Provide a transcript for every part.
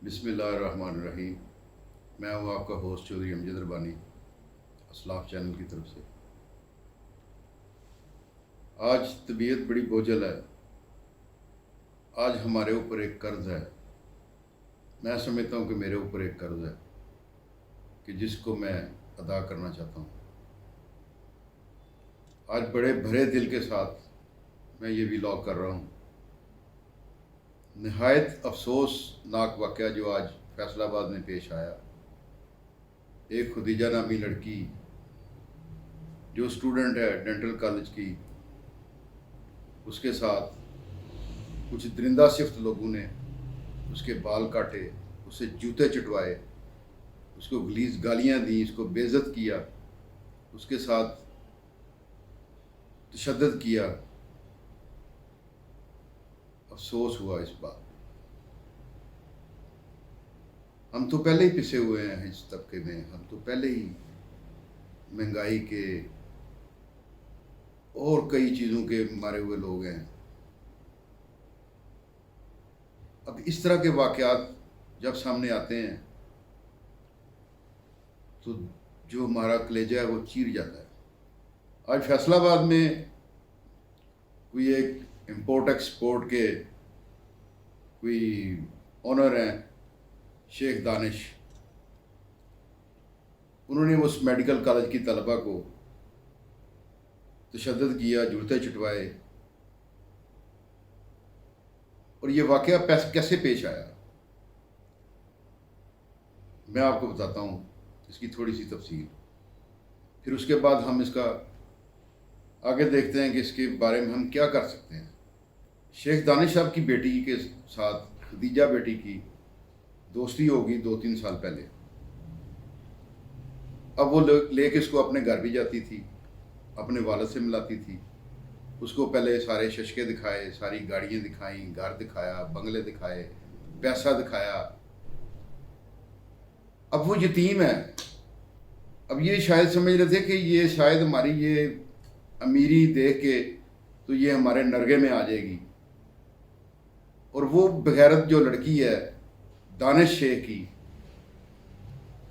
بسم اللہ الرحمن الرحیم۔ میں ہوں آپ کا ہوسٹ چودھری امجد ربانی، اسلاف چینل کی طرف سے۔ آج طبیعت بڑی بوجھل ہے۔ آج ہمارے اوپر ایک قرض ہے۔ میں سمجھتا ہوں کہ میرے اوپر ایک قرض ہے کہ جس کو میں ادا کرنا چاہتا ہوں۔ آج بڑے بھرے دل کے ساتھ میں یہ ولاگ کر رہا ہوں۔ نہایت افسوسناک واقعہ جو آج فیصل آباد میں پیش آیا۔ ایک خدیجہ نامی لڑکی جو اسٹوڈنٹ ہے ڈینٹل کالج کی، اس کے ساتھ کچھ درندہ صفت لوگوں نے اس کے بال کاٹے، اسے جوتے چٹوائے، اس کو غلیظ گالیاں دیں، اس کو بے عزت کیا، اس کے ساتھ تشدد کیا۔ افسوس ہوا اس بات۔ ہم تو پہلے ہی پسے ہوئے ہیں اس طبقے میں، ہم تو پہلے ہی مہنگائی کے اور کئی چیزوں کے مارے ہوئے لوگ ہیں۔ اب اس طرح کے واقعات جب سامنے آتے ہیں تو جو ہمارا کلیجہ ہے وہ چیر جاتا ہے۔ آج فیصل آباد میں کوئی ایک امپورٹ ایکسپورٹ کے کوئی آنر ہیں، شیخ دانش، انہوں نے اس میڈیکل کالج کی طلبہ کو تشدد کیا، جوتے چٹوائے۔ اور یہ واقعہ کیسے پیش آیا میں آپ کو بتاتا ہوں، اس کی تھوڑی سی تفصیل، پھر اس کے بعد ہم اس کا آگے دیکھتے ہیں کہ اس کے بارے میں ہم کیا کر سکتے ہیں۔ شیخ دانش صاحب کی بیٹی کے ساتھ خدیجہ بیٹی کی دوستی ہوگی 2-3 سال پہلے۔ اب وہ لے کے اس کو اپنے گھر بھی جاتی تھی، اپنے والد سے ملاتی تھی۔ اس کو پہلے سارے ششکے دکھائے، ساری گاڑیاں دکھائیں، گھر دکھایا، بنگلے دکھائے، پیسہ دکھایا۔ اب وہ یتیم ہے۔ اب یہ شاید سمجھ رہے تھے کہ یہ شاید ہماری یہ امیری دیکھ کے تو یہ ہمارے نرگے میں آ جائے گی۔ اور وہ بغیرت جو لڑکی ہے دانش شیخ کی،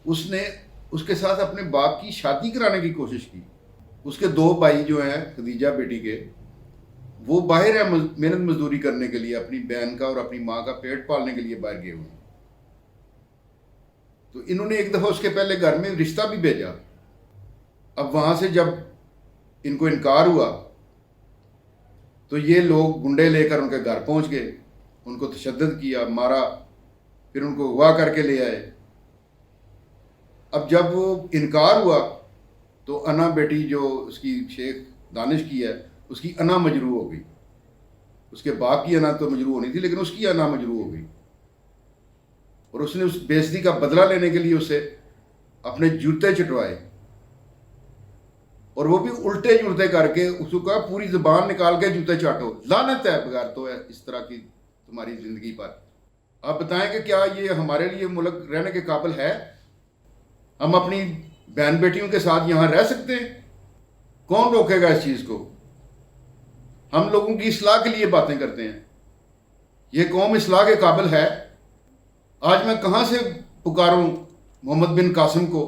اس نے اس کے ساتھ اپنے باپ کی شادی کرانے کی کوشش کی۔ اس کے 2 بھائی جو ہیں خدیجہ بیٹی کے، وہ باہر ہیں محنت مزدوری کرنے کے لیے، اپنی بہن کا اور اپنی ماں کا پیٹ پالنے کے لیے باہر گئے ہوئے ہیں۔ تو انہوں نے ایک دفعہ اس کے پہلے گھر میں رشتہ بھی بھیجا۔ اب وہاں سے جب ان کو انکار ہوا تو یہ لوگ گنڈے لے کر ان کے گھر پہنچ گئے، ان کو تشدد کیا، مارا، پھر ان کو اغوا کر کے لے آئے۔ اب جب وہ انکار ہوا تو انا بیٹی جو اس کی شیخ دانش کی ہے، اس کی انا مجروح ہو گئی۔ اس کے باپ کی انا تو مجروح ہونی تھی، لیکن اس کی انا مجروح ہو گئی، اور اس نے اس بے عزتی کا بدلہ لینے کے لیے اسے اپنے جوتے چٹوائے، اور وہ بھی الٹے جوتے کر کے۔ اس کو کہا پوری زبان نکال کے جوتے چاٹو، لعنت ہے بغیر تو ہے اس طرح کی تمہاری زندگی پر۔ آپ بتائیں کہ کیا یہ ہمارے لیے ملک رہنے کے قابل ہے؟ ہم اپنی بہن بیٹیوں کے ساتھ یہاں رہ سکتے ہیں؟ کون روکے گا اس چیز کو؟ ہم لوگوں کی اصلاح کے لیے باتیں کرتے ہیں، یہ قوم اصلاح کے قابل ہے؟ آج میں کہاں سے پکاروں محمد بن قاسم کو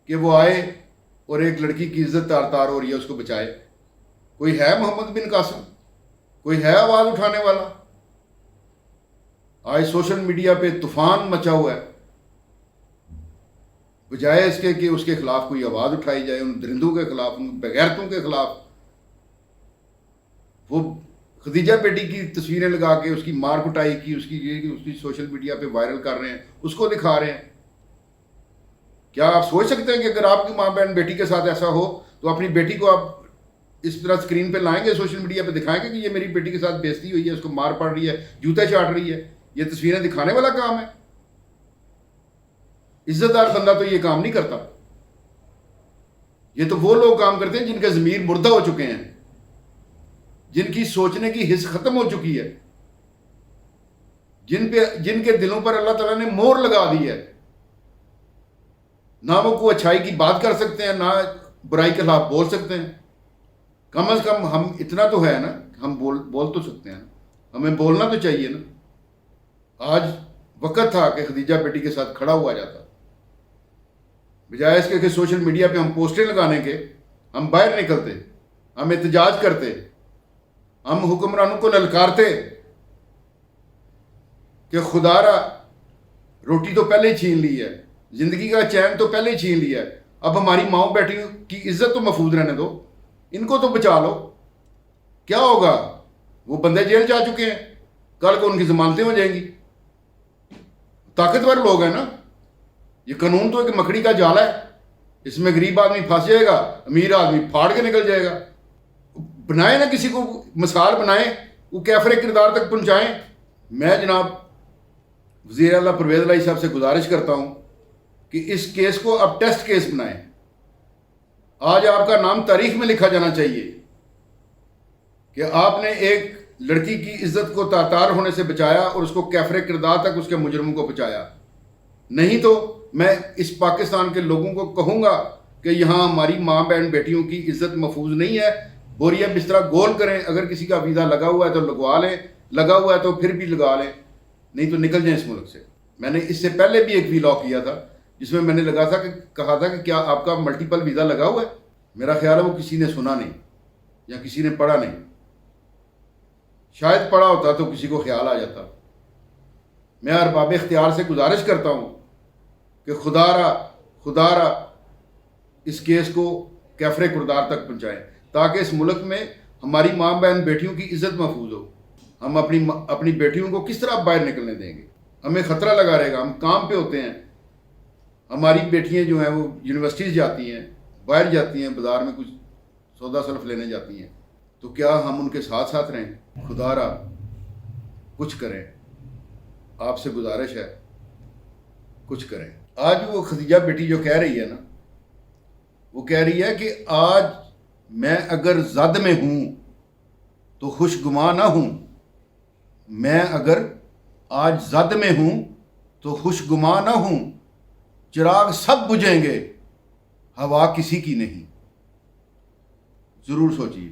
کہ وہ آئے اور ایک لڑکی کی عزت تار ہو رہی ہے اس کو بچائے؟ کوئی ہے محمد بن قاسم؟ کوئی ہے آواز اٹھانے والا؟ آج سوشل میڈیا پہ طوفان مچا ہوا ہے، بجائے اس کے کہ اس کے خلاف کوئی آواز اٹھائی جائے، ان درندوں کے خلاف، ان بغیرتوں کے خلاف۔ وہ خدیجہ بیٹی کی تصویریں لگا کے اس کی مار کٹائی کی، اس کی سوشل میڈیا پہ وائرل کر رہے ہیں، اس کو دکھا رہے ہیں۔ کیا آپ سوچ سکتے ہیں کہ اگر آپ کی ماں بہن بیٹی کے ساتھ ایسا ہو تو اپنی بیٹی کو آپ اس طرح اسکرین پہ لائیں گے، سوشل میڈیا پہ دکھائیں گے کہ یہ میری بیٹی کے ساتھ بے عزتی ہوئی ہے، اس کو مار پڑ رہی ہے، جوتے چاٹ رہی ہے؟ یہ تصویریں دکھانے والا کام ہے؟ عزت دار بندہ تو یہ کام نہیں کرتا۔ یہ تو وہ لوگ کام کرتے ہیں جن کے ضمیر مردہ ہو چکے ہیں، جن کی سوچنے کی حس ختم ہو چکی ہے، جن کے دلوں پر اللہ تعالیٰ نے مہر لگا دی ہے۔ نہ وہ کوئی اچھائی کی بات کر سکتے ہیں، نہ برائی کے خلاف بول سکتے ہیں۔ کم از کم ہم اتنا تو ہے نا، ہم بول تو سکتے ہیں، ہمیں بولنا تو چاہیے نا۔ آج وقت تھا کہ خدیجہ بیٹی کے ساتھ کھڑا ہوا جاتا. بجائے اس کے کہ سوشل میڈیا پہ ہم پوسٹیں لگانے کے ہم باہر نکلتے, ہم احتجاج کرتے, ہم حکمرانوں کو للکارتے کہ خدا را روٹی تو پہلے ہی چھین لی ہے, زندگی کا چین تو پہلے ہی چھین لیا ہے, اب ہماری ماؤں بیٹیوں کی عزت تو محفوظ رہنے دو, ان کو تو بچا لو. کیا ہوگا؟ وہ بندے جیل جا چکے ہیں, کل کو ان کی ضمانتیں ہو جائیں گی. طاقتور لوگ ہیں نا. یہ قانون تو ایک مکڑی کا جال ہے, اس میں غریب آدمی پھنس جائے گا, امیر آدمی پھاڑ کے نکل جائے گا. بنائیں نا کسی کو مثال بنائیں, وہ کیفر کردار تک پہنچائیں. میں جناب وزیر اعلیٰ پرویز الہی صاحب سے گزارش کرتا ہوں کہ اس کیس کو اب ٹیسٹ کیس بنائیں. آج آپ کا نام تاریخ میں لکھا جانا چاہیے کہ آپ نے ایک لڑکی کی عزت کو تاتار ہونے سے بچایا اور اس کو کیفر کردار تک اس کے مجرموں کو بچایا. نہیں تو میں اس پاکستان کے لوگوں کو کہوں گا کہ یہاں ہماری ماں بہن بیٹیوں کی عزت محفوظ نہیں ہے. بوریا بسترا گول کریں, اگر کسی کا ویزا لگا ہوا ہے تو لگوا لیں, لگا ہوا ہے تو پھر بھی لگا لیں, نہیں تو نکل جائیں اس ملک سے. میں نے اس سے پہلے بھی ایک ویلاگ کیا تھا جس میں نے کہا تھا کہ کیا آپ کا ملٹیپل ویزا لگا ہوا ہے. میرا خیال ہے وہ کسی نے سنا نہیں یا کسی نے پڑھا نہیں. شاید پڑھا ہوتا تو کسی کو خیال آ جاتا. میں ارباب اختیار سے گزارش کرتا ہوں کہ خدا را اس کیس کو کیفر کردار تک پہنچائیں تاکہ اس ملک میں ہماری ماں بہن بیٹیوں کی عزت محفوظ ہو. ہم اپنی بیٹیوں کو کس طرح باہر نکلنے دیں گے؟ ہمیں خطرہ لگا رہے گا. ہم کام پہ ہوتے ہیں, ہماری بیٹیاں جو ہیں وہ یونیورسٹیز جاتی ہیں, باہر جاتی ہیں, بازار میں کچھ سودا سلف لینے جاتی ہیں, تو کیا ہم ان کے ساتھ ساتھ رہیں؟ خدا را کچھ کریں, آپ سے گزارش ہے کچھ کریں. آج وہ خدیجہ بیٹی جو کہہ رہی ہے نا, وہ کہہ رہی ہے کہ آج میں اگر زد میں ہوں تو خوشگواں نہ ہوں. میں اگر آج زد میں ہوں تو خوشگواں نہ ہوں. چراغ سب بجھیں گے, ہوا کسی کی نہیں. ضرور سوچیے.